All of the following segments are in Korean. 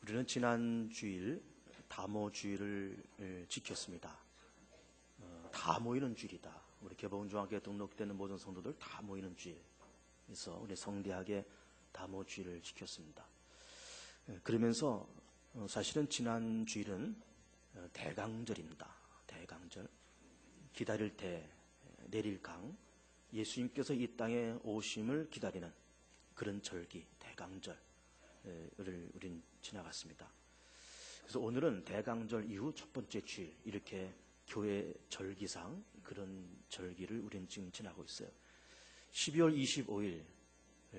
우리는 지난 주일 다모주일을 지켰습니다. 다 모이는 주일이다. 우리 개봉중학교에 등록되는 모든 성도들 다 모이는 주일. 그래서 우리 성대하게 다모주일을 지켰습니다. 그러면서 사실은 지난 주일은 대강절입니다. 대강절. 기다릴 때 내릴 강. 예수님께서 이 땅에 오심을 기다리는 그런 절기, 대강절을 우린 지나갔습니다. 그래서 오늘은 대강절 이후 첫 번째 주일, 이렇게 교회 절기상 그런 절기를 우리는 지금 지나고 있어요. 12월 25일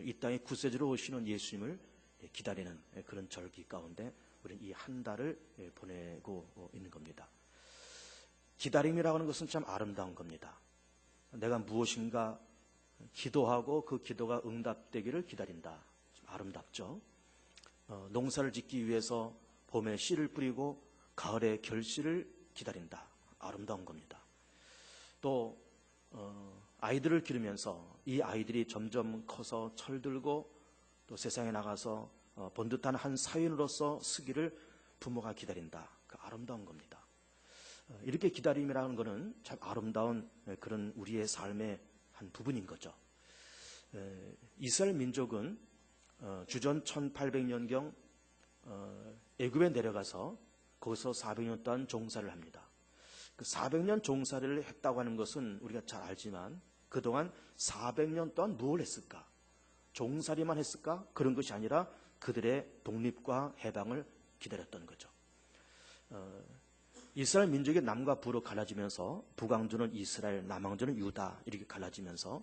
이 땅에 구세주로 오시는 예수님을 기다리는 그런 절기 가운데 우리는 이 한 달을 보내고 있는 겁니다. 기다림이라고 하는 것은 참 아름다운 겁니다. 내가 무엇인가 기도하고 그 기도가 응답되기를 기다린다. 좀 아름답죠. 농사를 짓기 위해서 봄에 씨를 뿌리고 가을에 결실을 기다린다. 아름다운 겁니다. 또 아이들을 기르면서 이 아이들이 점점 커서 철들고 또 세상에 나가서 번듯한 한 사인으로서 쓰기를 부모가 기다린다. 그 아름다운 겁니다. 이렇게 기다림이라는 것은 참 아름다운 그런 우리의 삶의 한 부분인 거죠. 이스라엘 민족은 주전 1800년경 애굽에 내려가서 거기서 400년 동안 종사를 합니다. 그 400년 종사를 했다고 하는 것은 우리가 잘 알지만 그동안 400년 동안 무엇을 했을까? 종살이만 했을까? 그런 것이 아니라 그들의 독립과 해방을 기다렸던 거죠. 이스라엘 민족이 남과 북으로 갈라지면서 북왕조는 이스라엘, 남왕조는 유다 이렇게 갈라지면서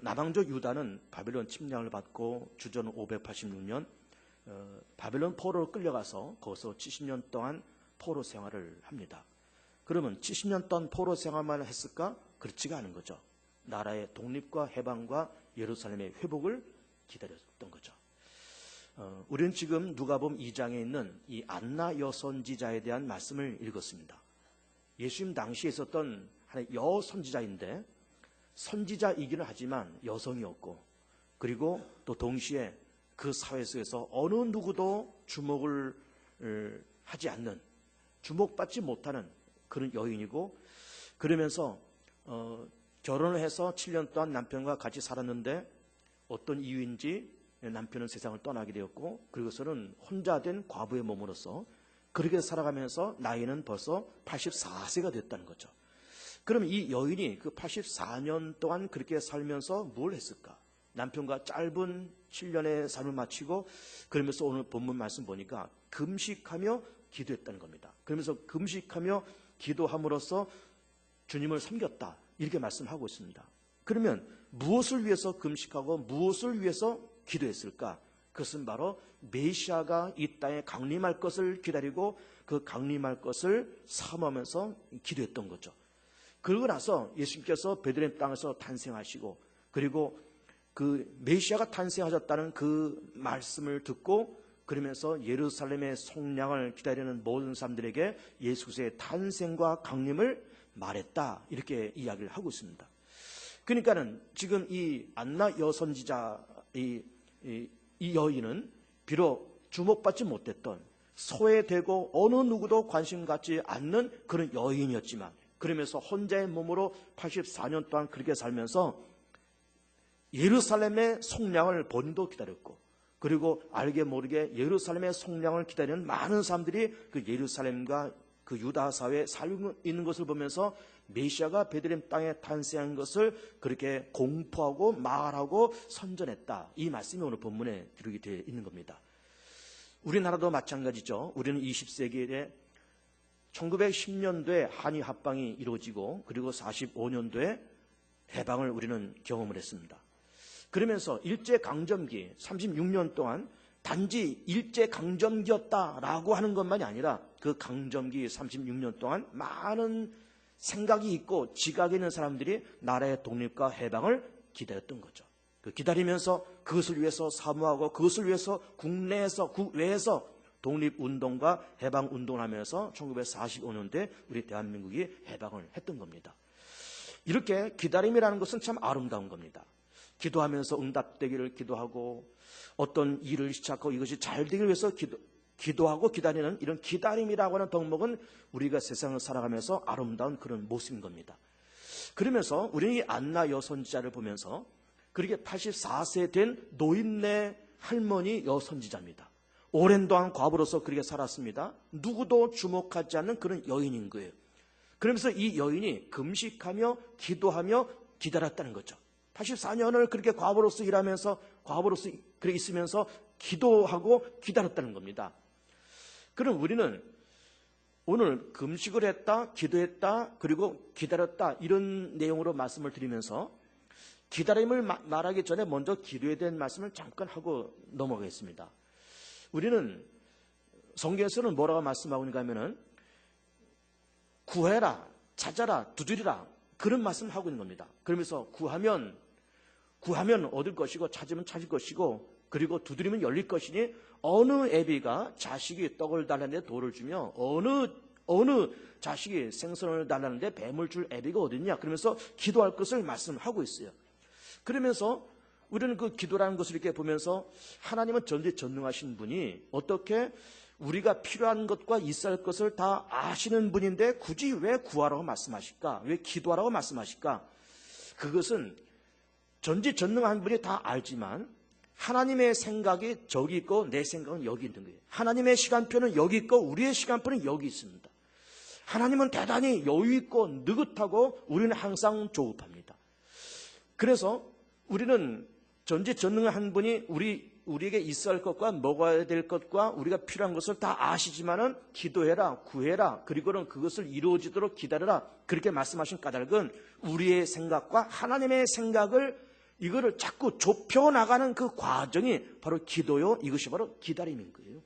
남왕조 유다는 바벨론 침략을 받고 주전 586년 바벨론 포로로 끌려가서 거기서 70년 동안 포로 생활을 합니다. 그러면 70년 동안 포로 생활만 했을까? 그렇지가 않은 거죠. 나라의 독립과 해방과 예루살렘의 회복을 기다렸던 거죠. 우리는 지금 누가복음 2장에 있는 이 안나 여선지자에 대한 말씀을 읽었습니다. 예수님 당시에 있었던 하나의 여선지자인데 선지자이기는 하지만 여성이었고 그리고 또 동시에 그 사회 속에서 어느 누구도 주목을 하지 않는 주목받지 못하는 그런 여인이고 그러면서 결혼을 해서 7년 동안 남편과 같이 살았는데 어떤 이유인지 남편은 세상을 떠나게 되었고 그리고서는 혼자 된 과부의 몸으로서 그렇게 살아가면서 나이는 벌써 84세가 됐다는 거죠. 그럼 이 여인이 그 84년 동안 그렇게 살면서 뭘 했을까? 남편과 짧은 7년의 삶을 마치고 그러면서 오늘 본문 말씀 보니까 금식하며 기도했다는 겁니다. 그러면서 금식하며 기도함으로써 주님을 섬겼다. 이렇게 말씀하고 있습니다. 그러면 무엇을 위해서 금식하고 무엇을 위해서 기도했을까? 그것은 바로 메시아가 이 땅에 강림할 것을 기다리고 그 강림할 것을 사모하면서 기도했던 거죠. 그러고 나서 예수님께서 베들레헴 땅에서 탄생하시고 그리고 그 메시아가 탄생하셨다는 그 말씀을 듣고 그러면서 예루살렘의 속량을 기다리는 모든 사람들에게 예수 그리스도의 탄생과 강림을 말했다. 이렇게 이야기를 하고 있습니다. 그러니까는 지금 이 안나 여선지자 이 여인은 비록 주목받지 못했던 소외되고 어느 누구도 관심 갖지 않는 그런 여인이었지만 그러면서 혼자의 몸으로 84년 동안 그렇게 살면서 예루살렘의 속량을 본인도 기다렸고 그리고 알게 모르게 예루살렘의 속량을 기다리는 많은 사람들이 그 예루살렘과 그 유다 사회에 살고 있는 것을 보면서 메시아가 베들레헴 땅에 탄생한 것을 그렇게 공포하고 말하고 선전했다. 이 말씀이 오늘 본문에 기록이 되어 있는 겁니다. 우리나라도 마찬가지죠. 우리는 20세기에 1910년도에 한일 합방이 이루어지고 그리고 45년도에 해방을 우리는 경험을 했습니다. 그러면서 일제강점기 36년 동안 단지 일제강점기였다라고 하는 것만이 아니라 그 강점기 36년 동안 많은 생각이 있고 지각이 있는 사람들이 나라의 독립과 해방을 기다렸던 거죠. 그 기다리면서 그것을 위해서 사모하고 그것을 위해서 국내에서 국외에서 독립운동과 해방운동을 하면서 1945년도에 우리 대한민국이 해방을 했던 겁니다. 이렇게 기다림이라는 것은 참 아름다운 겁니다. 기도하면서 응답되기를 기도하고 어떤 일을 시작하고 이것이 잘 되기 위해서 기도하고 기다리는 이런 기다림이라고 하는 덕목은 우리가 세상을 살아가면서 아름다운 그런 모습인 겁니다. 그러면서 우리는 이 안나 여선지자를 보면서 그렇게 84세 된 노인네 할머니 여선지자입니다. 오랜 동안 과부로서 그렇게 살았습니다. 누구도 주목하지 않는 그런 여인인 거예요. 그러면서 이 여인이 금식하며 기도하며 기다렸다는 거죠. 84년을 그렇게 과부로서 일하면서 과부로서 그렇게 있으면서 기도하고 기다렸다는 겁니다. 그럼 우리는 오늘 금식을 했다, 기도했다, 그리고 기다렸다 이런 내용으로 말씀을 드리면서 기다림을 말하기 전에 먼저 기도에 대한 말씀을 잠깐 하고 넘어가겠습니다. 우리는 성경에서는 뭐라고 말씀하고 있는가 하면은 구해라, 찾아라, 두드리라 그런 말씀을 하고 있는 겁니다. 그러면서 구하면 얻을 것이고 찾으면 찾을 것이고 그리고 두드리면 열릴 것이니 어느 애비가 자식이 떡을 달라는데 돌을 주며 어느 자식이 생선을 달라는데 뱀을 줄 애비가 어딨냐 그러면서 기도할 것을 말씀하고 있어요. 그러면서 우리는 그 기도라는 것을 이렇게 보면서 하나님은 전지전능하신 분이 어떻게 우리가 필요한 것과 있어야 할 것을 다 아시는 분인데 굳이 왜 구하라고 말씀하실까? 왜 기도하라고 말씀하실까? 그것은 전지전능한 분이 다 알지만 하나님의 생각이 저기 있고 내 생각은 여기 있는 거예요. 하나님의 시간표는 여기 있고 우리의 시간표는 여기 있습니다. 하나님은 대단히 여유 있고 느긋하고 우리는 항상 조급합니다. 그래서 우리는 전지전능한 분이 우리에게 있어야 할 것과 먹어야 될 것과 우리가 필요한 것을 다 아시지만은 기도해라, 구해라, 그리고는 그것을 이루어지도록 기다려라 그렇게 말씀하신 까닭은 우리의 생각과 하나님의 생각을 이거를 자꾸 좁혀나가는 그 과정이 바로 기도요. 이것이 바로 기다림인 거예요.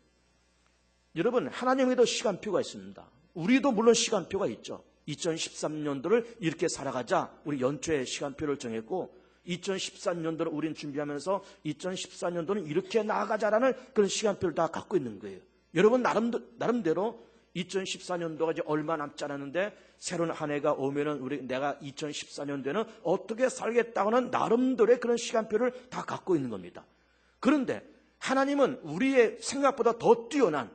여러분 하나님에도 시간표가 있습니다. 우리도 물론 시간표가 있죠. 2013년도를 이렇게 살아가자 우리 연초에 시간표를 정했고 2014년도를 우리는 준비하면서 2014년도는 이렇게 나아가자라는 그런 시간표를 다 갖고 있는 거예요. 여러분 나름대로 2014년도가 이제 얼마 남지 않았는데 새로운 한 해가 오면은 내가 2014년도에는 어떻게 살겠다고는 나름대로의 그런 시간표를 다 갖고 있는 겁니다. 그런데 하나님은 우리의 생각보다 더 뛰어난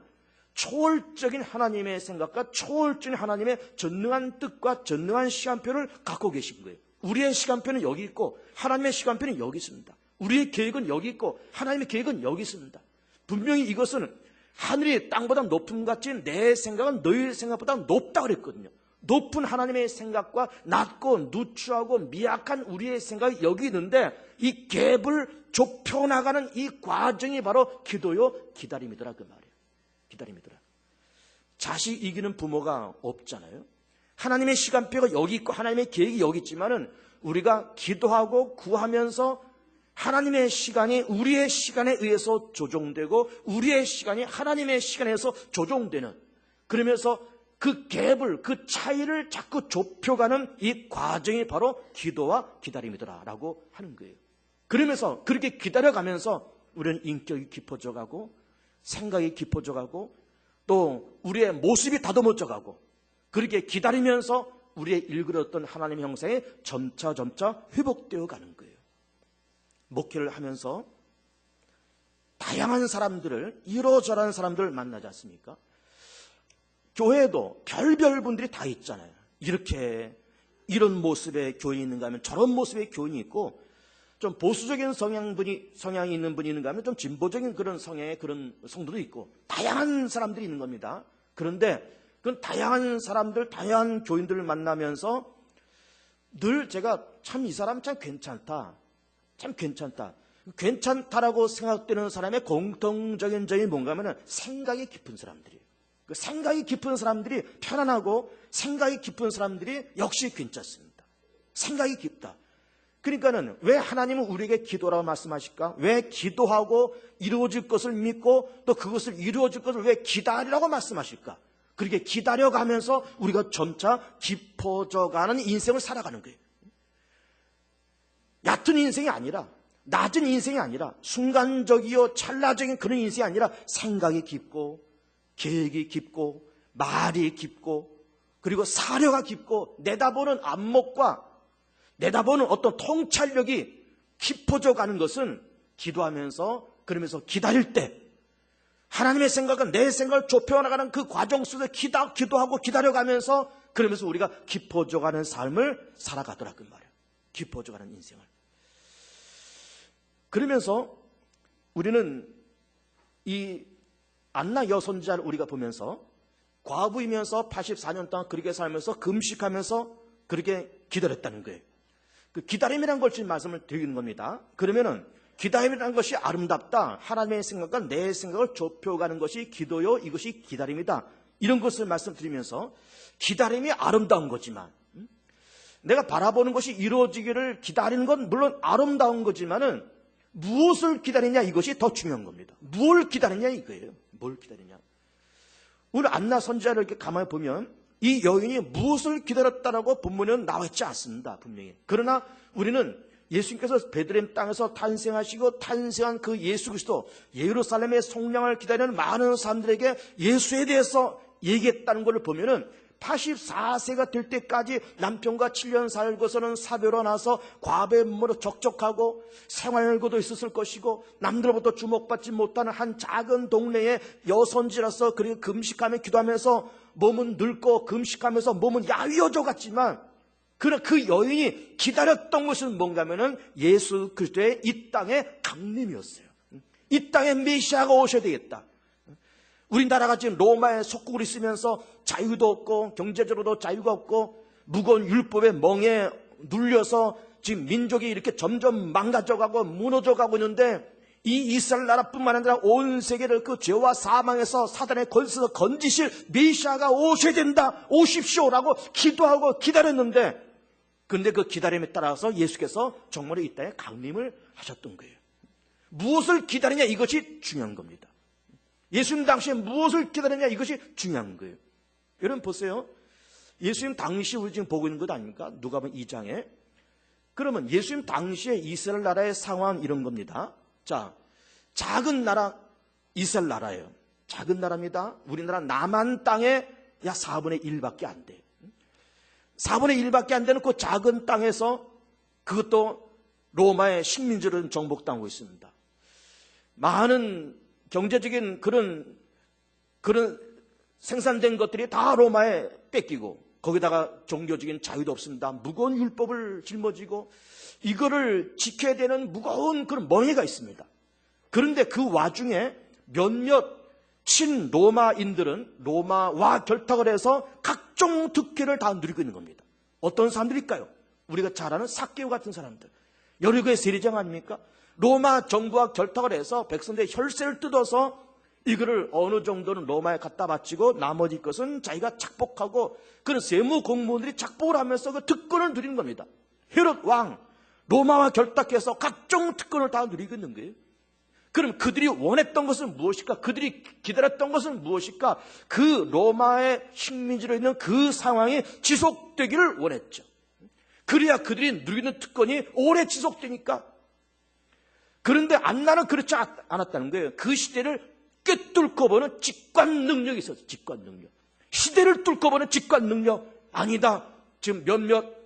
초월적인 하나님의 생각과 초월적인 하나님의 전능한 뜻과 전능한 시간표를 갖고 계신 거예요. 우리의 시간표는 여기 있고 하나님의 시간표는 여기 있습니다. 우리의 계획은 여기 있고 하나님의 계획은 여기 있습니다. 분명히 이것은 하늘이 땅보다 높음 같이 내 생각은 너희 생각보다 높다 그랬거든요. 높은 하나님의 생각과 낮고 누추하고 미약한 우리의 생각이 여기 있는데 이 갭을 좁혀나가는 이 과정이 바로 기도요 기다림이더라 그 말이에요. 기다림이더라. 자식 이기는 부모가 없잖아요. 하나님의 시간표가 여기 있고 하나님의 계획이 여기 있지만은 우리가 기도하고 구하면서 하나님의 시간이 우리의 시간에 의해서 조종되고 우리의 시간이 하나님의 시간에 의해서 조종되는 그러면서 그 갭을 그 차이를 자꾸 좁혀가는 이 과정이 바로 기도와 기다림이더라라고 하는 거예요. 그러면서 그렇게 기다려가면서 우리는 인격이 깊어져 가고 생각이 깊어져 가고 또 우리의 모습이 다듬어져 가고 그렇게 기다리면서 우리의 일그렸던 하나님의 형상이 점차 회복되어 가는 거예요. 목회를 하면서 다양한 사람들을 이러저러한 사람들을 만나지 않습니까? 교회도 별별 분들이 다 있잖아요. 이렇게 이런 모습의 교인이 있는가 하면 저런 모습의 교인이 있고 좀 보수적인 성향이 있는 분이 있는가 하면 좀 진보적인 그런 성향의 그런 성도도 있고 다양한 사람들이 있는 겁니다. 그런데 그 다양한 사람들, 다양한 교인들을 만나면서 늘 제가 참 이 사람 참 괜찮다. 참 괜찮다. 괜찮다라고 생각되는 사람의 공통적인 점이 뭔가 하면 생각이 깊은 사람들이에요. 그 생각이 깊은 사람들이 편안하고 생각이 깊은 사람들이 역시 괜찮습니다. 생각이 깊다. 그러니까는 왜 하나님은 우리에게 기도라고 말씀하실까? 왜 기도하고 이루어질 것을 믿고 또 그것을 이루어질 것을 왜 기다리라고 말씀하실까? 그렇게 기다려가면서 우리가 점차 깊어져가는 인생을 살아가는 거예요. 얕은 인생이 아니라 낮은 인생이 아니라 순간적이요 찰나적인 그런 인생이 아니라 생각이 깊고 계획이 깊고 말이 깊고 그리고 사려가 깊고 내다보는 안목과 내다보는 어떤 통찰력이 깊어져 가는 것은 기도하면서 그러면서 기다릴 때 하나님의 생각은 내 생각을 좁혀나가는 그 과정 속에서 기도하고 기다려가면서 그러면서 우리가 깊어져가는 삶을 살아가더라고요 말이에요. 깊어져가는 인생을. 그러면서 우리는 이 안나 여선지자를 우리가 보면서 과부이면서 84년 동안 그렇게 살면서 금식하면서 그렇게 기다렸다는 거예요. 그 기다림이라는 걸 지금 말씀을 드리는 겁니다. 그러면은 기다림이라는 것이 아름답다. 하나님의 생각과 내 생각을 좁혀가는 것이 기도요. 이것이 기다림이다. 이런 것을 말씀드리면서 기다림이 아름다운 거지만 내가 바라보는 것이 이루어지기를 기다리는 건 물론 아름다운 거지만은 무엇을 기다리냐 이것이 더 중요한 겁니다. 뭘 기다리냐 이거예요. 뭘 기다리냐. 오늘 안나 선지자를 이렇게 가만히 보면 이 여인이 무엇을 기다렸다라고 본문에는 나와 있지 않습니다. 분명히. 그러나 우리는 예수님께서 베들레헴 땅에서 탄생하시고 탄생한 그 예수 그리스도 예루살렘의 성령을 기다리는 많은 사람들에게 예수에 대해서 얘기했다는 것을 보면은 84세가 될 때까지 남편과 7년 살고서는 사별로 나서 과부의 몸으로 적적하고 생활고도 있었을 것이고 남들로부터 주목받지 못하는 한 작은 동네의 여선지라서 그리고 금식하며 기도하면서 몸은 늙고 금식하면서 몸은 야위어져 갔지만 그러나 그 여인이 기다렸던 것은 뭔가 하면은 예수 그리스도의 이 땅의 강림이었어요. 이 땅에 메시아가 오셔야 되겠다. 우리나라가 지금 로마의 속국을 있으면서 자유도 없고 경제적으로도 자유가 없고 무거운 율법의 멍에 눌려서 지금 민족이 이렇게 점점 망가져가고 무너져가고 있는데 이 이스라엘 나라뿐만 아니라 온 세계를 그 죄와 사망에서 사단의 권세에서 건지실 메시아가 오셔야 된다. 오십시오라고 기도하고 기다렸는데 그런데 그 기다림에 따라서 예수께서 정말 이 땅에 강림을 하셨던 거예요. 무엇을 기다리냐 이것이 중요한 겁니다. 예수님 당시에 무엇을 기다리냐 이것이 중요한 거예요. 여러분 보세요. 예수님 당시 우리 지금 보고 있는 것 아닙니까? 누가복음 2장에. 그러면 예수님 당시에 이스라엘 나라의 상황 이런 겁니다. 자, 작은 나라 이스라엘 나라예요. 작은 나라입니다. 우리나라 남한 땅에 약 4분의 1밖에 안 돼요. 4분의 1밖에 안 되는 그 작은 땅에서 그것도 로마의 식민지를 정복당하고 있습니다. 많은 경제적인 그런 생산된 것들이 다 로마에 뺏기고 거기다가 종교적인 자유도 없습니다. 무거운 율법을 짊어지고 이거를 지켜야 되는 무거운 그런 멍해가 있습니다. 그런데 그 와중에 몇몇 친로마인들은 로마와 결탁을 해서 각종 특혜를 다 누리고 있는 겁니다. 어떤 사람들일까요? 우리가 잘 아는 삭개오 같은 사람들. 여리고의 세리장 아닙니까? 로마 정부와 결탁을 해서 백성들의 혈세를 뜯어서 이거를 어느 정도는 로마에 갖다 바치고 나머지 것은 자기가 착복하고 그런 세무 공무원들이 착복을 하면서 그 특권을 누리는 겁니다. 헤롯 왕, 로마와 결탁해서 각종 특권을 다 누리고 있는 거예요. 그럼 그들이 원했던 것은 무엇일까? 그들이 기다렸던 것은 무엇일까? 그 로마의 식민지로 있는 그 상황이 지속되기를 원했죠. 그래야 그들이 누리는 특권이 오래 지속되니까. 그런데 안나는 그렇지 않았다는 거예요. 그 시대를 꿰뚫고 보는 직관 능력이 있었어요. 직관 능력. 시대를 뚫고 보는 직관 능력. 아니다. 지금 몇몇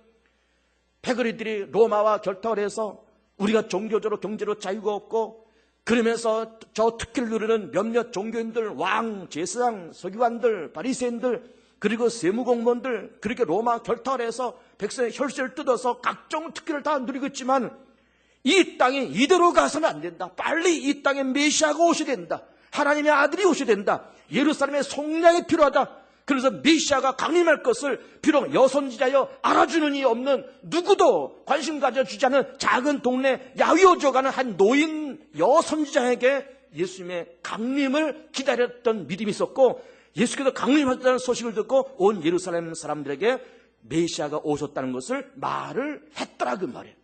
패거리들이 로마와 결탁을 해서 우리가 종교적으로 경제로 자유가 없고 그러면서 저 특혜를 누리는 몇몇 종교인들, 왕, 제사장, 서기관들, 바리새인들 그리고 세무공무원들 그렇게 로마 결탁을 해서 백성의 혈세를 뜯어서 각종 특혜를 다 누리고 있지만 이 땅에 이대로 가서는 안 된다. 빨리 이 땅에 메시아가 오셔야 된다. 하나님의 아들이 오셔야 된다. 예루살렘의 속량이 필요하다. 그래서 메시아가 강림할 것을 비록 여선지자여 알아주는 이 없는 누구도 관심 가져주지 않은 작은 동네 야위어져가는 한 노인 여선지자에게 예수님의 강림을 기다렸던 믿음이 있었고 예수께서 강림하셨다는 소식을 듣고 온 예루살렘 사람들에게 메시아가 오셨다는 것을 말을 했더라 그 말이에요.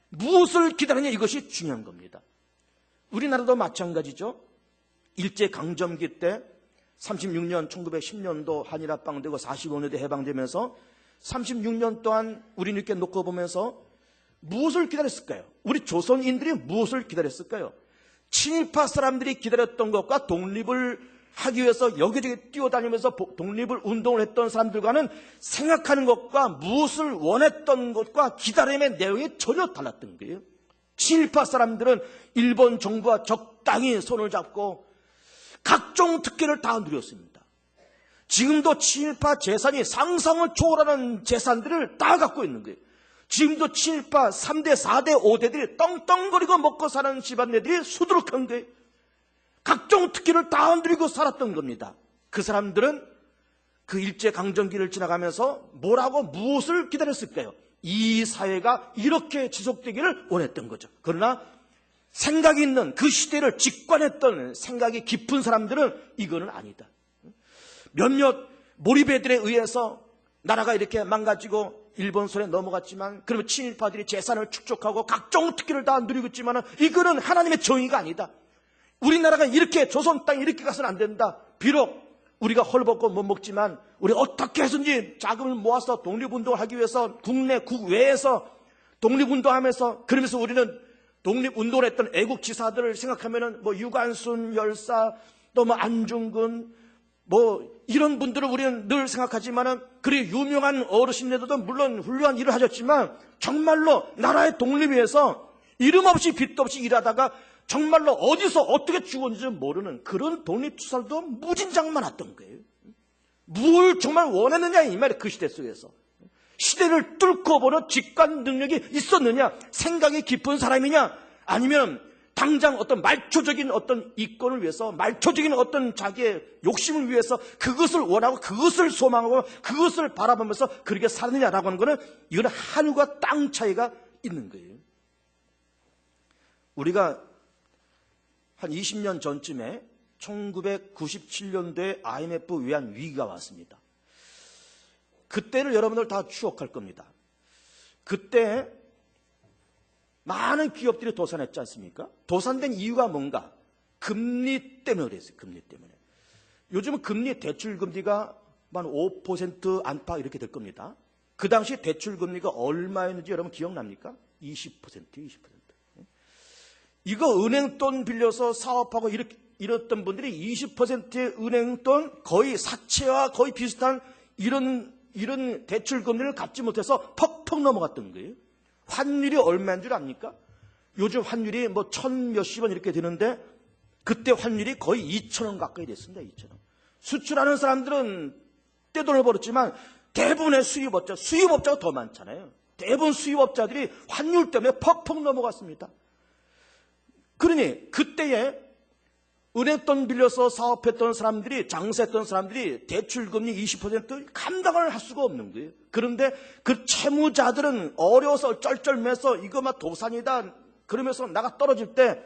무엇을 기다리냐 이것이 중요한 겁니다. 우리나라도 마찬가지죠. 일제강점기 때 36년 1910년도 한일 합방되고 45년대 해방되면서 36년 동안 우리 이렇게 놓고 보면서 무엇을 기다렸을까요? 우리 조선인들이 무엇을 기다렸을까요? 친일파 사람들이 기다렸던 것과 독립을 하기 위해서 여기저기 뛰어다니면서 독립을 운동을 했던 사람들과는 생각하는 것과 무엇을 원했던 것과 기다림의 내용이 전혀 달랐던 거예요. 친일파 사람들은 일본 정부와 적당히 손을 잡고 각종 특혜를 다 누렸습니다. 지금도 친일파 재산이 상상을 초월하는 재산들을 다 갖고 있는 거예요. 지금도 친일파 3대, 4대, 5대들이 떵떵거리고 먹고 사는 집안애들이 수두룩한 거예요. 각종 특혜를 다 누리고 살았던 겁니다. 그 사람들은 그 일제강점기를 지나가면서 뭐라고 무엇을 기다렸을까요? 이 사회가 이렇게 지속되기를 원했던 거죠. 그러나 생각이 있는 그 시대를 직관했던 생각이 깊은 사람들은 이거는 아니다. 몇몇 몰입애들에 의해서 나라가 이렇게 망가지고 일본 손에 넘어갔지만, 그러면 친일파들이 재산을 축적하고 각종 특혜를 다 누리고 있지만 이거는 하나님의 정의가 아니다. 우리나라가 이렇게 조선 땅에 이렇게 가서는 안 된다. 비록 우리가 헐벗고 못 먹지만 우리 어떻게 해서든지 자금을 모아서 독립운동을 하기 위해서 국내 국외에서 독립운동하면서, 그러면서 우리는 독립운동을 했던 애국지사들을 생각하면은 뭐 유관순 열사, 또 뭐 안중근, 뭐 이런 분들을 우리는 늘 생각하지만은, 그리 유명한 어르신들도 물론 훌륭한 일을 하셨지만 정말로 나라의 독립을 위해서 이름 없이 빚도 없이 일하다가 정말로 어디서 어떻게 죽었는지 모르는 그런 독립투사들도 무진장 많았던 거예요. 뭘 정말 원했느냐 이 말이에요. 그 시대 속에서 시대를 뚫고 보는 직관 능력이 있었느냐, 생각이 깊은 사람이냐, 아니면 당장 어떤 말초적인 어떤 이권을 위해서, 말초적인 어떤 자기의 욕심을 위해서 그것을 원하고 그것을 소망하고 그것을 바라보면서 그렇게 사느냐라고 하는 것은, 이거는 하늘과 땅 차이가 있는 거예요. 우리가 한 20년 전쯤에 1997년도에 IMF 외환 위기가 왔습니다. 그때를 여러분들 다 추억할 겁니다. 그때 많은 기업들이 도산했지 않습니까? 도산된 이유가 뭔가? 금리 때문에 그랬어요. 금리 때문에. 요즘은 금리, 대출금리가 한 5% 안팎 이렇게 될 겁니다. 그 당시 대출금리가 얼마였는지 여러분 기억납니까? 20%. 이거 은행 돈 빌려서 사업하고 이랬던 분들이 20%의 은행 돈, 거의 사채와 거의 비슷한 이런 대출금리를 갚지 못해서 퍽퍽 넘어갔던 거예요. 환율이 얼마인 줄 압니까? 요즘 환율이 뭐 1000 몇십 원 이렇게 되는데 그때 환율이 거의 2000원 가까이 됐습니다. 2000원. 수출하는 사람들은 떼돈을 벌었지만 대부분의 수입업자가 더 많잖아요. 대부분 수입업자들이 환율 때문에 퍽퍽 넘어갔습니다. 그러니 그때에 은행돈 빌려서 사업했던 사람들이, 장사했던 사람들이 대출금리 20% 감당을 할 수가 없는 거예요. 그런데 그 채무자들은 어려워서 쩔쩔매서 이거 막 도산이다 그러면서 나가 떨어질 때,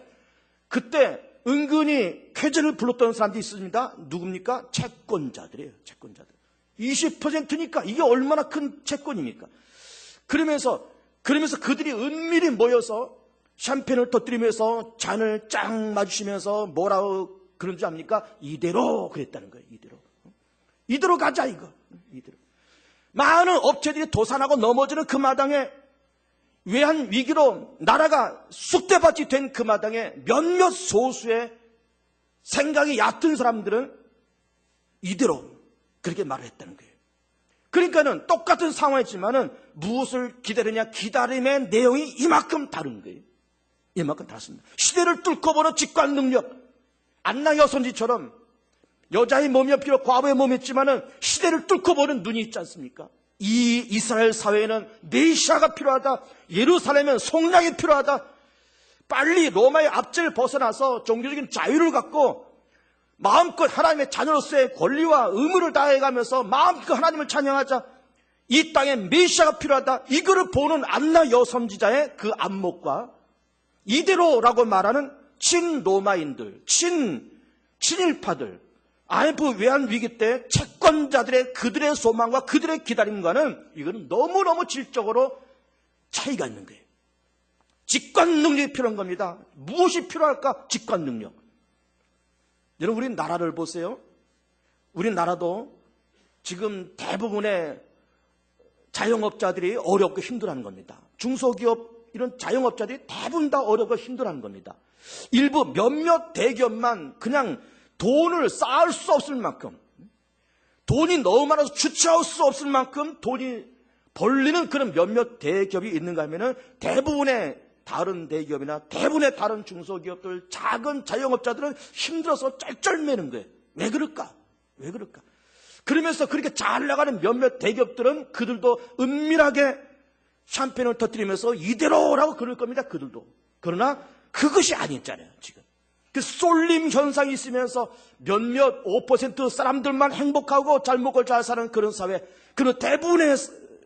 그때 은근히 쾌재를 불렀던 사람들이 있습니다. 누굽니까? 채권자들이에요. 채권자들. 20%니까 이게 얼마나 큰 채권입니까? 그러면서 그들이 은밀히 모여서 샴페인을 터뜨리면서 잔을 쫙 마주치면서 뭐라고 그런 줄 압니까? 이대로 그랬다는 거예요. 이대로 가자 이거. 이대로. 많은 업체들이 도산하고 넘어지는 그 마당에, 외환 위기로 나라가 쑥대밭이 된 그 마당에 몇몇 소수의 생각이 얕은 사람들은 이대로 그렇게 말을 했다는 거예요. 그러니까는 똑같은 상황이지만은 무엇을 기다리냐, 기다림의 내용이 이만큼 다른 거예요. 이만큼 다릅니다. 시대를 뚫고 보는 직관 능력. 안나 여선지처럼 여자의 몸이 비록 과부의 몸이 있지만은 시대를 뚫고 보는 눈이 있지 않습니까? 이 이스라엘 사회에는 메시아가 필요하다. 예루살렘은 속량이 필요하다. 빨리 로마의 압제를 벗어나서 종교적인 자유를 갖고 마음껏 하나님의 자녀로서의 권리와 의무를 다해가면서 마음껏 하나님을 찬양하자. 이 땅에 메시아가 필요하다. 이거를 보는 안나 여선지자의 그 안목과 이대로라고 말하는 친로마인들, 친일파들, IMF 외환 위기 때 채권자들의 그들의 소망과 그들의 기다림과는 이거는 너무너무 질적으로 차이가 있는 거예요. 직관 능력이 필요한 겁니다. 무엇이 필요할까? 직관 능력. 여러분, 우리 나라를 보세요. 우리 나라도 지금 대부분의 자영업자들이 어렵고 힘들어하는 겁니다. 중소기업 이런 자영업자들이 대부분 다 어렵고 힘들어하는 겁니다. 일부 몇몇 대기업만 그냥 돈을 쌓을 수 없을 만큼, 돈이 너무 많아서 주체할 수 없을 만큼 돈이 벌리는 그런 몇몇 대기업이 있는가 하면은 대부분의 다른 대기업이나 대부분의 다른 중소기업들, 작은 자영업자들은 힘들어서 쩔쩔매는 거예요. 왜 그럴까? 왜 그럴까? 그러면서 그렇게 잘 나가는 몇몇 대기업들은 그들도 은밀하게 샴페인을 터뜨리면서 이대로라고 그럴 겁니다. 그들도. 그러나 그것이 아니잖아요. 지금 그 쏠림 현상이 있으면서 몇몇 5% 사람들만 행복하고 잘 먹고 잘 사는 그런 사회, 그런 대부분의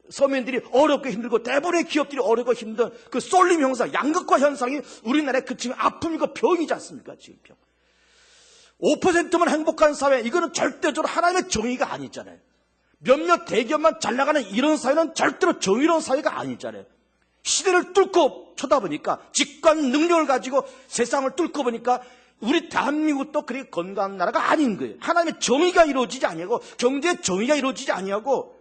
서민들이 어렵고 힘들고 대부분의 기업들이 어렵고 힘든 그 쏠림 현상, 양극화 현상이 우리나라의 그 지금 아픔이고 병이지 않습니까? 지금 병. 5%만 행복한 사회, 이거는 절대적으로 하나님의 정의가 아니잖아요. 몇몇 대기업만 잘 나가는 이런 사회는 절대로 정의로운 사회가 아니잖아요. 시대를 뚫고 쳐다보니까, 직관 능력을 가지고 세상을 뚫고 보니까 우리 대한민국도 그렇게 건강한 나라가 아닌 거예요. 하나님의 정의가 이루어지지 아니하고, 경제의 정의가 이루어지지 아니하고,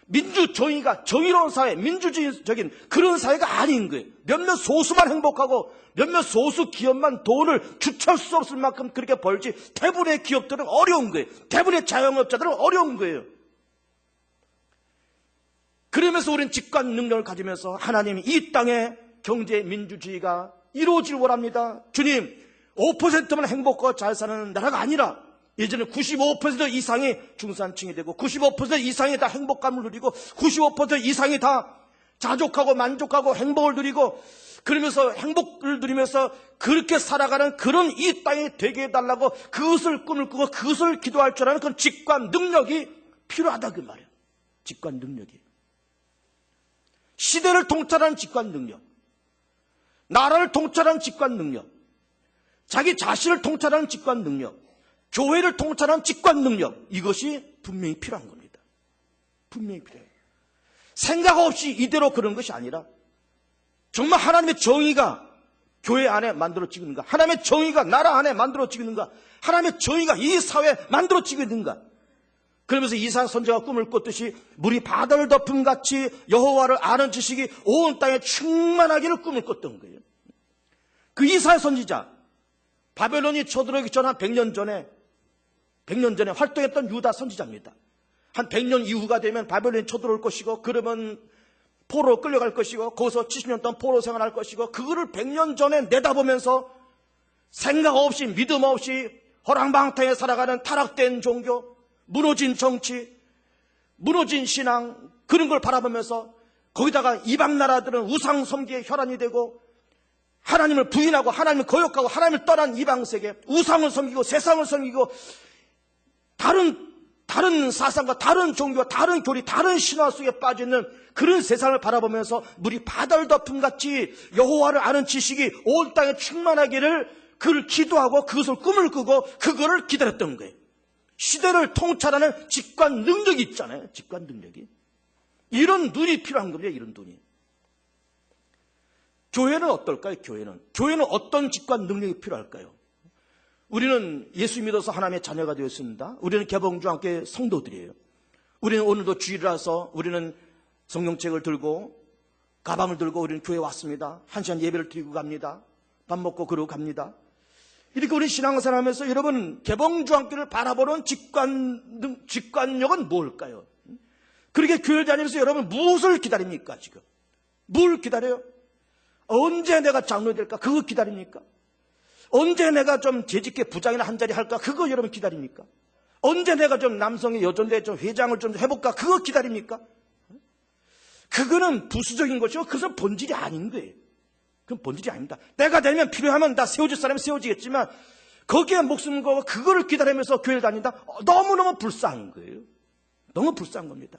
민주 정의가 정의로운 사회, 민주주의적인 그런 사회가 아닌 거예요. 몇몇 소수만 행복하고 몇몇 소수 기업만 돈을 주체할 수 없을 만큼 그렇게 벌지, 대부분의 기업들은 어려운 거예요. 대부분의 자영업자들은 어려운 거예요. 그러면서 우리는 직관 능력을 가지면서 하나님이 이 땅에 경제 민주주의가 이루어지길 원합니다. 주님, 5%만 행복하고 잘 사는 나라가 아니라 예전에 95% 이상이 중산층이 되고 95% 이상이 다 행복감을 누리고 95% 이상이 다 자족하고 만족하고 행복을 누리고, 그러면서 행복을 누리면서 그렇게 살아가는 그런 이 땅이 되게 해달라고 그것을 꿈을 꾸고 그것을 기도할 줄 아는 그런 직관 능력이 필요하다 그 말이에요. 직관 능력이. 시대를 통찰하는 직관 능력, 나라를 통찰하는 직관 능력, 자기 자신을 통찰하는 직관 능력, 교회를 통찰하는 직관 능력, 이것이 분명히 필요한 겁니다. 분명히 필요해요. 생각 없이 이대로 그런 것이 아니라 정말 하나님의 정의가 교회 안에 만들어지는가, 하나님의 정의가 나라 안에 만들어지는가, 하나님의 정의가 이 사회에 만들어지는가. 그러면서 이사야 선지자가 꿈을 꿨듯이 물이 바다를 덮음 같이 여호와를 아는 지식이 온 땅에 충만하기를 꿈을 꿨던 거예요. 그 이사야 선지자, 바벨론이 쳐들어오기 전 한 100년 전에 활동했던 유다 선지자입니다. 한 100년 이후가 되면 바벨론이 쳐들어올 것이고, 그러면 포로로 끌려갈 것이고, 거기서 70년 동안 포로 생활할 것이고, 그거를 100년 전에 내다보면서 생각 없이 믿음 없이 허랑방탕에 살아가는 타락된 종교, 무너진 정치, 무너진 신앙, 그런 걸 바라보면서 거기다가 이방 나라들은 우상 섬기에 혈안이 되고 하나님을 부인하고 하나님을 거역하고 하나님을 떠난 이방 세계, 우상을 섬기고 세상을 섬기고 다른 사상과 다른 종교와 다른 교리, 다른 신화 속에 빠져있는 그런 세상을 바라보면서 물이 바다를 덮음 같이 여호와를 아는 지식이 온 땅에 충만하기를 그를 기도하고 그것을 꿈을 꾸고 그거를 기다렸던 거예요. 시대를 통찰하는 직관 능력이 있잖아요. 직관 능력이. 이런 눈이 필요한 겁니다. 이런 눈이. 교회는 어떨까요? 교회는 어떤 직관 능력이 필요할까요? 우리는 예수 믿어서 하나님의 자녀가 되었습니다. 우리는 개봉주와 함께 성도들이에요. 우리는 오늘도 주일이라서 우리는 성경책을 들고 가방을 들고 우리는 교회에 왔습니다. 1시간 예배를 드리고 갑니다. 밥 먹고 그러고 갑니다. 이렇게 우리 신앙생활 하면서 여러분, 개봉주와 함께를 바라보는 직관력은 뭘까요? 그렇게 교회 다니면서 여러분 무엇을 기다립니까? 지금 뭘 기다려요? 언제 내가 장로 될까? 그거 기다립니까? 언제 내가 좀 재직계 부장이나 한 자리 할까? 그거 여러분 기다립니까? 언제 내가 좀 남성의 여전대 좀 회장을 좀 해볼까? 그거 기다립니까? 그거는 부수적인 것이고 그것은 본질이 아닌 거예요. 그건 본질이 아닙니다. 때가 되면 필요하면 다 세워질 사람이 세워지겠지만 거기에 목숨 걸고 그거를 기다리면서 교회를 다닌다? 너무너무 불쌍한 거예요. 너무 불쌍한 겁니다.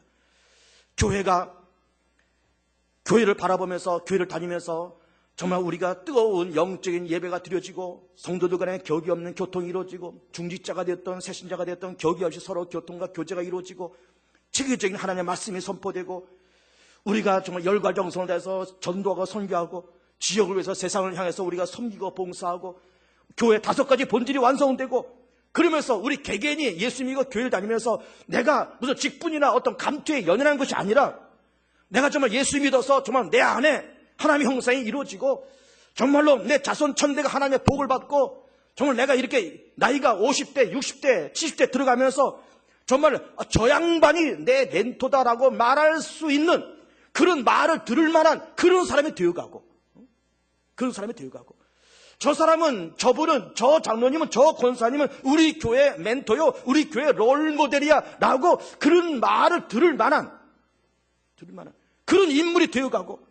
교회를 바라보면서 교회를 다니면서 정말 우리가 뜨거운 영적인 예배가 드려지고 성도들 간에 격이 없는 교통이 이루어지고 중직자가 되었던 새신자가 되었던 격이 없이 서로 교통과 교제가 이루어지고 체계적인 하나님의 말씀이 선포되고 우리가 정말 열과 정성을 다해서 전도하고 선교하고 지역을 위해서 세상을 향해서 우리가 섬기고 봉사하고 교회 5가지 본질이 완성되고 그러면서 우리 개개인이 예수 믿고 교회를 다니면서 내가 무슨 직분이나 어떤 감투에 연연한 것이 아니라 내가 정말 예수 믿어서 정말 내 안에 하나님의 형상이 이루어지고 정말로 내 자손 천대가 하나님의 복을 받고 정말 내가 이렇게 나이가 50대, 60대, 70대 들어가면서 정말 저 양반이 내 멘토다라고 말할 수 있는 그런 말을 들을 만한 그런 사람이 되어가고 그런 사람이 되어가고, 저 사람은, 저분은, 저 장로님은, 저 권사님은 우리 교회 멘토요, 우리 교회 롤모델이야 라고 그런 말을 들을 만한 그런 인물이 되어가고,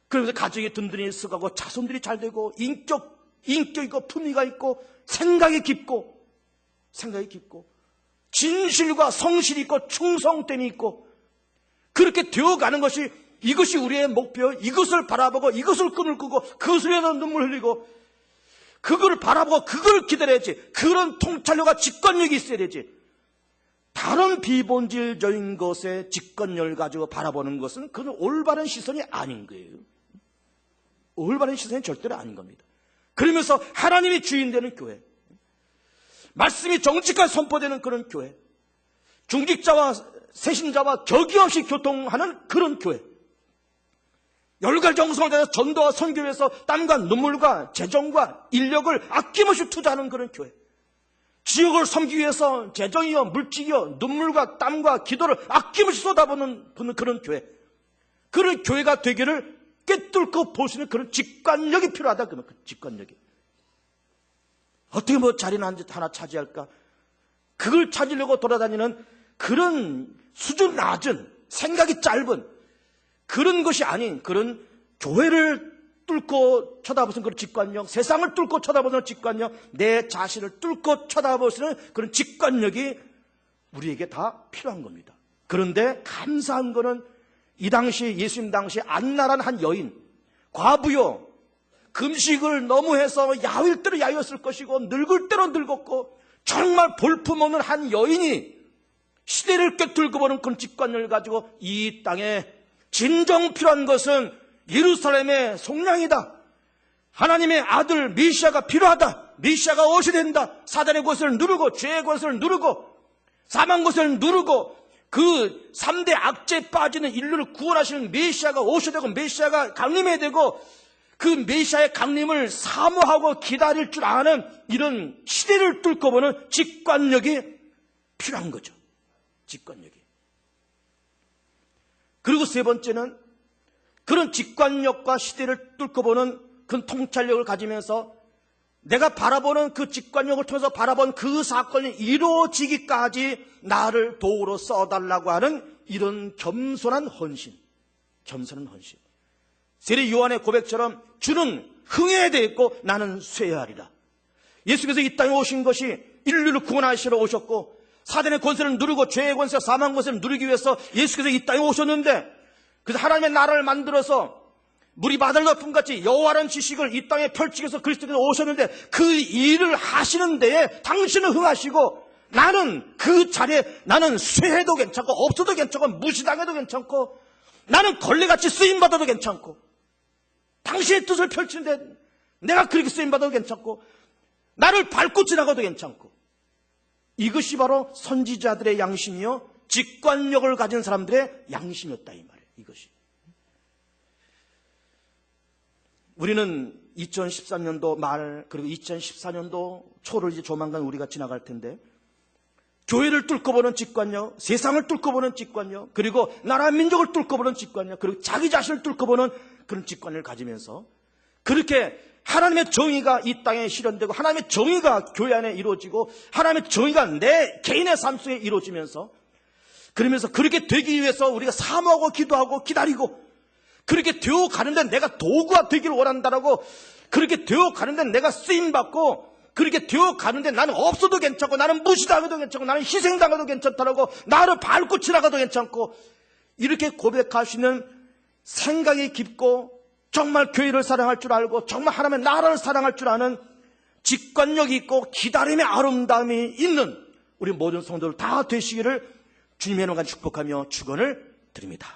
그러면서 가정이 든든히 있어가고, 자손들이 잘 되고, 인격 있고, 품위가 있고, 생각이 깊고, 진실과 성실이 있고, 충성됨이 있고, 그렇게 되어가는 것이, 이것이 우리의 목표, 이것을 바라보고, 이것을 꿈을 꾸고, 그것을 위해서 눈물 흘리고, 그걸 바라보고, 그걸 기다려야지. 그런 통찰력과 직관력이 있어야 되지. 다른 비본질적인 것에 직관력을 가지고 바라보는 것은 그건 올바른 시선이 아닌 거예요. 올바른 시선이 절대로 아닌 겁니다. 그러면서 하나님이 주인 되는 교회, 말씀이 정직하게 선포되는 그런 교회, 중직자와 세신자와 격이 없이 교통하는 그런 교회, 열갈정성을 다해서 전도와 선교에서 땀과 눈물과 재정과 인력을 아낌없이 투자하는 그런 교회, 지역을 섬기기 위해서 재정이요 물질이요 눈물과 땀과 기도를 아낌없이 쏟아부는 그런 교회, 그런 교회가 되기를 꿰뚫고 보시는 그런 직관력이 필요하다. 그 직관력이 어떻게 자리는 하나 차지할까, 그걸 찾으려고 돌아다니는 그런 수준 낮은, 생각이 짧은 그런 것이 아닌, 그런 교회를 뚫고 쳐다보시는 그런 직관력, 세상을 뚫고 쳐다보는 직관력, 내 자신을 뚫고 쳐다보시는 그런 직관력이 우리에게 다 필요한 겁니다. 그런데 감사한 거는, 이 당시, 예수님 당시 안나란 한 여인, 과부요, 금식을 너무 해서 야윌 대로 야위었을 것이고, 늙을 대로 늙었고, 정말 볼품없는 한 여인이 시대를 꿰뚫고 보는 그런 직관력을 가지고, 이 땅에 진정 필요한 것은 예루살렘의 속량이다, 하나님의 아들 메시아가 필요하다, 메시아가 오셔야 된다, 사단의 것을 누르고 죄의 것을 누르고 사망 것을 누르고 그 3대 악재에 빠지는 인류를 구원하시는 메시아가 오셔야 되고, 메시아가 강림해야 되고, 그 메시아의 강림을 사모하고 기다릴 줄 아는 이런 시대를 뚫고 보는 직관력이 필요한 거죠. 직관력이. 그리고 세 번째는, 그런 직관력과 시대를 뚫고 보는 그런 통찰력을 가지면서 내가 바라보는 그 직관력을 통해서 바라본 그 사건이 이루어지기까지 나를 도구로 써달라고 하는 이런 겸손한 헌신. 세례 요한의 고백처럼 주는 흥해야 되겠고 나는 쇠하리라. 예수께서 이 땅에 오신 것이 인류를 구원하시러 오셨고, 사단의 권세를 누르고 죄의 권세, 사망 권세를 누리기 위해서 예수께서 이 땅에 오셨는데, 그래서 하나님의 나라를 만들어서 물이 바다를 덮음같이 여호와라는 지식을 이 땅에 펼치기 위해서 그리스도께서 오셨는데, 그 일을 하시는 데에 당신은 흥하시고, 나는 그 자리에 나는 쇠해도 괜찮고, 없어도 괜찮고, 무시당해도 괜찮고, 나는 걸레같이 쓰임받아도 괜찮고, 당신의 뜻을 펼치는데 내가 그렇게 쓰임받아도 괜찮고, 나를 밟고 지나가도 괜찮고, 이것이 바로 선지자들의 양심이요, 직관력을 가진 사람들의 양심이었다, 이 말이에요. 이것이. 우리는 2013년도 말, 그리고 2014년도 초를 이제 조만간 우리가 지나갈 텐데, 교회를 뚫고 보는 직관력, 세상을 뚫고 보는 직관력, 그리고 나라 민족을 뚫고 보는 직관력, 그리고 자기 자신을 뚫고 보는 그런 직관력을 가지면서, 그렇게 하나님의 정의가 이 땅에 실현되고, 하나님의 정의가 교회 안에 이루어지고, 하나님의 정의가 내 개인의 삶 속에 이루어지면서, 그러면서 그렇게 되기 위해서 우리가 사모하고 기도하고 기다리고, 그렇게 되어 가는데 내가 도구가 되기를 원한다라고, 그렇게 되어 가는데 내가 쓰임받고, 그렇게 되어 가는데 나는 없어도 괜찮고, 나는 무시당해도 괜찮고, 나는 희생당해도 괜찮다라고, 나를 밟고 지나가도 괜찮고, 이렇게 고백하시는 생각이 깊고, 정말 교회를 사랑할 줄 알고, 정말 하나님의 나라를 사랑할 줄 아는 직관력이 있고 기다림의 아름다움이 있는 우리 모든 성도들 다 되시기를 주님의 이름으로 축복하며 축원을 드립니다.